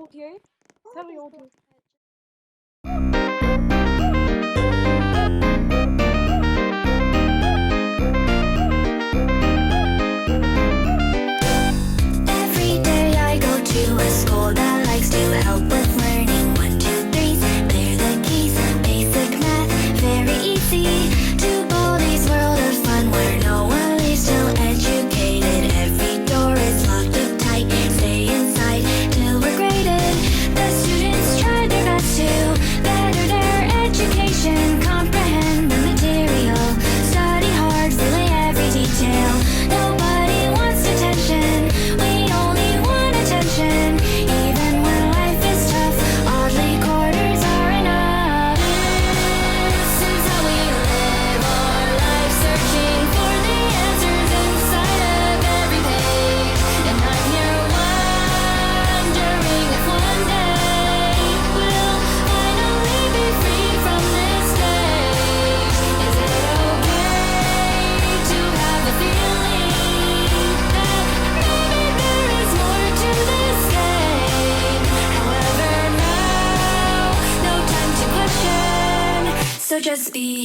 OTA? Tell me OTA. Every day I go to a school that likes to help with learning. 1, 2, 3, they're the keys. Basic math, very easy. To Baldi's world of fun where no one leaves till educated. Every door is locked up tight. Stay inside till we're graded. The students try their best to better their education. Comprehend the material. Study hard, relay every detail. Nobody wants detention. We only want attention. Even when life is tough, oddly quarters are enough. This is how we live our life, searching for the answers inside of every page. And I'm here wondering if one day we'll finally be free from this stage. Is it okay to have a feeling that maybe there is more to this game? However, now, no time to question, so just be